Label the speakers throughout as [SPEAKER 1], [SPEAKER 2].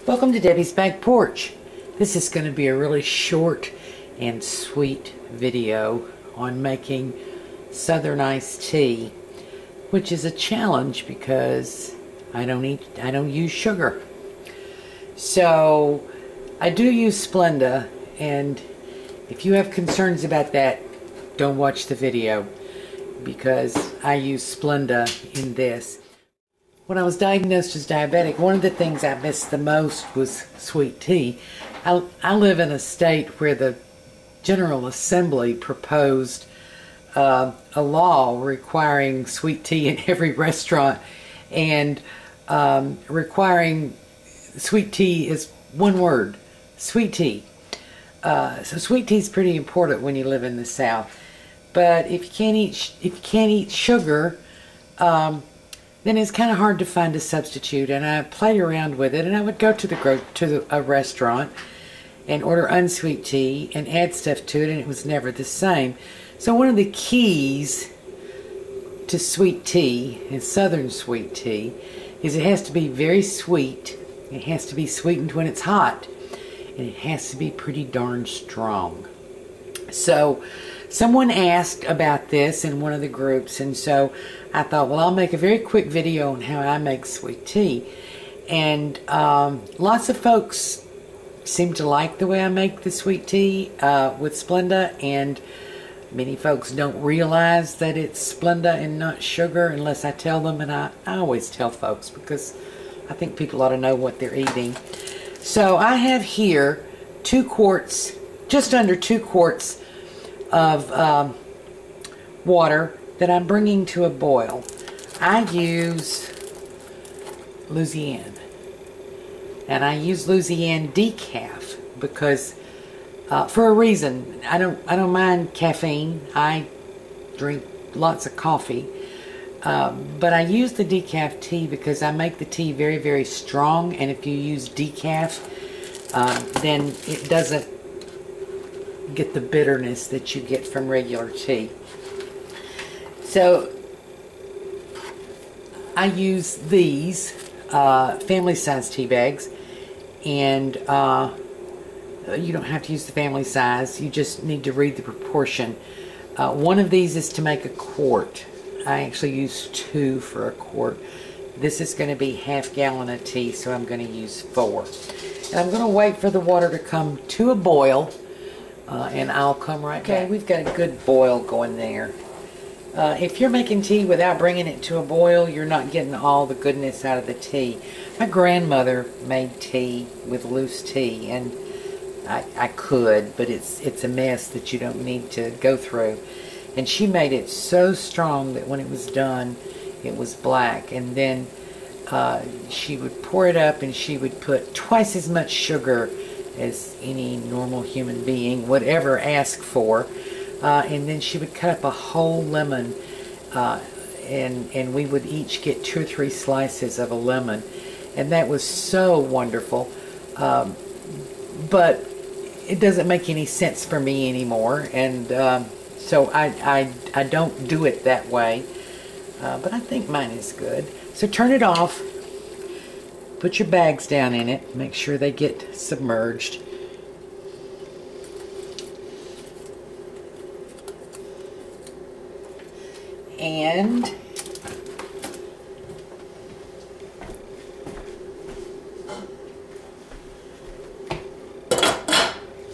[SPEAKER 1] Welcome to Debbie's Back Porch. This is going to be a really short and sweet video on making Southern iced tea, which is a challenge because I don't use sugar. So I do use Splenda, and if you have concerns about that, don't watch the video because I use Splenda in this. When I was diagnosed as diabetic, one of the things I missed the most was sweet tea. I live in a state where the General Assembly proposed a law requiring sweet tea in every restaurant, and requiring sweet tea is one word, sweet tea. So sweet tea is pretty important when you live in the South. But if you can't eat sugar, then it's kind of hard to find a substitute. And I played around with it, and I would go to a restaurant and order unsweet tea and add stuff to it, and it was never the same. So one of the keys to sweet tea, and Southern sweet tea, is it has to be very sweet. It has to be sweetened when it's hot, and it has to be pretty darn strong. So someone asked about this in one of the groups, and so I thought, well, I'll make a very quick video on how I make sweet tea. And lots of folks seem to like the way I make the sweet tea with Splenda, and many folks don't realize that it's Splenda and not sugar unless I tell them, and I always tell folks because I think people ought to know what they're eating. So I have here 2 quarts, just under 2 quarts of water that I'm bringing to a boil. I use Louisiana, and I use Louisiana decaf because for a reason. I don't mind caffeine. I drink lots of coffee, but I use the decaf tea because I make the tea very, very strong, and if you use decaf, then it doesn't get the bitterness that you get from regular tea. So I use these family size tea bags, and you don't have to use the family size, you just need to read the proportion. One of these is to make a quart. I actually use 2 for a quart. This is going to be half gallon of tea, so I'm going to use 4. And I'm going to wait for the water to come to a boil, and I'll come right back. Okay, we've got a good boil going there. If you're making tea without bringing it to a boil, you're not getting all the goodness out of the tea. My grandmother made tea with loose tea, and I could, but it's a mess that you don't need to go through. And she made it so strong that when it was done, it was black. And then she would pour it up, and she would put twice as much sugar as any normal human being would ever ask for. And then she would cut up a whole lemon, and we would each get 2 or 3 slices of a lemon. And that was so wonderful. But it doesn't make any sense for me anymore, and so I don't do it that way, but I think mine is good. So turn it off, put your bags down in it, make sure they get submerged, and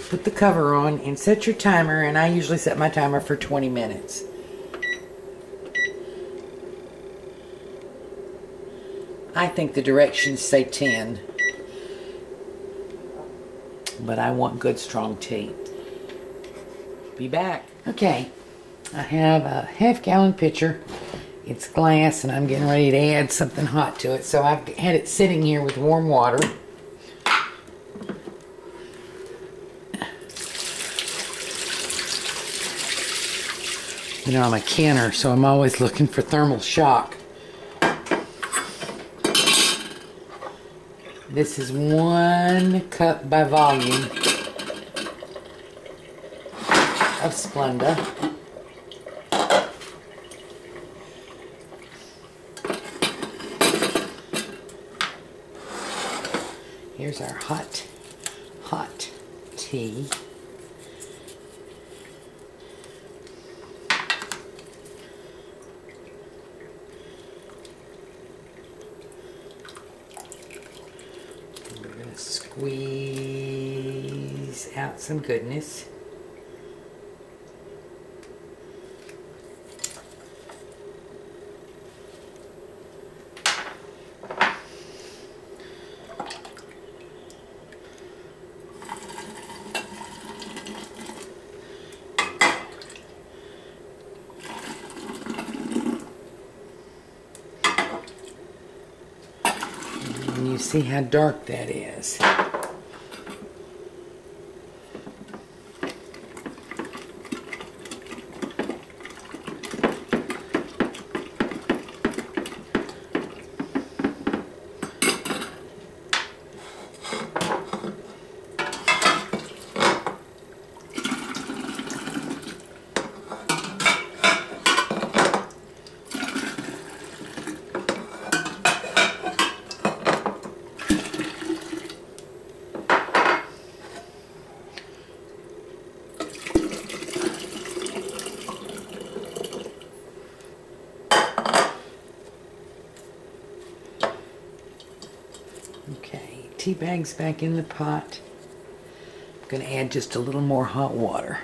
[SPEAKER 1] put the cover on and set your timer, and I usually set my timer for 20 minutes. I think the directions say 10, but I want good strong tea. Be back. Okay, I have a half gallon pitcher. It's glass, and I'm getting ready to add something hot to it, so I've had it sitting here with warm water. You know, I'm a canner, so I'm always looking for thermal shock. This is 1 cup by volume of Splenda. Here's our hot tea. And we're going to squeeze out some goodness. And you see how dark that is. Okay, tea bag's back in the pot. I'm going to add just a little more hot water.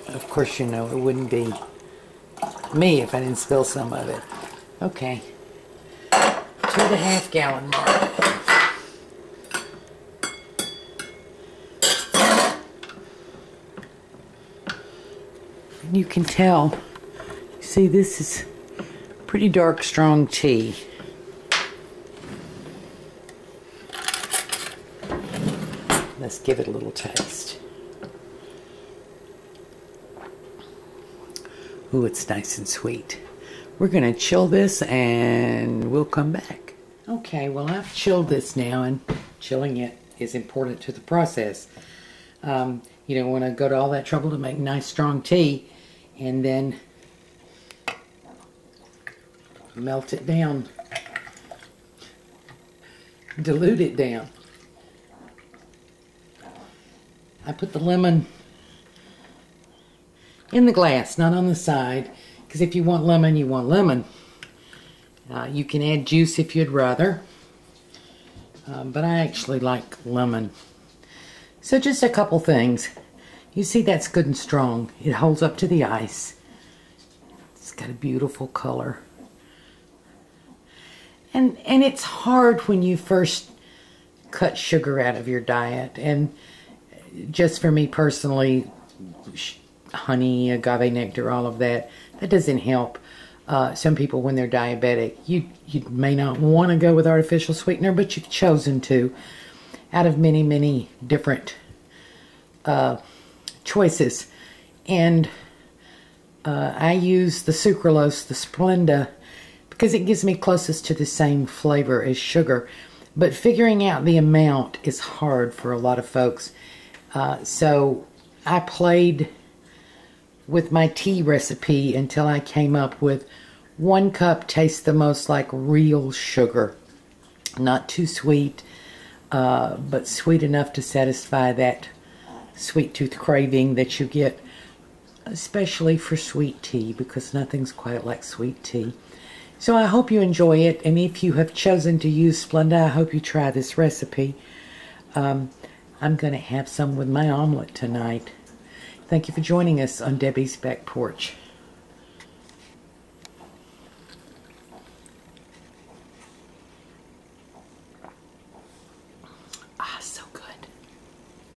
[SPEAKER 1] Of course, you know, it wouldn't be me if I didn't spill some of it. Okay, to the half-gallon mark. And you can tell, see, this is pretty dark, strong tea. Let's give it a little taste. Ooh, it's nice and sweet. We're going to chill this and we'll come back. Okay, well, I've chilled this now, and chilling it is important to the process. You don't want to go to all that trouble to make nice strong tea and then melt it down, dilute it down. I put the lemon in the glass, not on the side, because if you want lemon, you want lemon. You can add juice if you'd rather, but I actually like lemon. So just a couple things. You see that's good and strong. It holds up to the ice. It's got a beautiful color. And it's hard when you first cut sugar out of your diet. And just for me personally, honey, agave nectar, all of that, that doesn't help. Some people, when they're diabetic, you may not want to go with artificial sweetener, but you've chosen to, out of many, many different choices. And I use the sucralose, the Splenda, because it gives me closest to the same flavor as sugar. But figuring out the amount is hard for a lot of folks. So I played with my tea recipe until I came up with 1 cup tastes the most like real sugar. Not too sweet, but sweet enough to satisfy that sweet tooth craving that you get, especially for sweet tea, because nothing's quite like sweet tea. So I hope you enjoy it, and if you have chosen to use Splenda, I hope you try this recipe. I'm going to have some with my omelet tonight. Thank you for joining us on Debbie's Back Porch.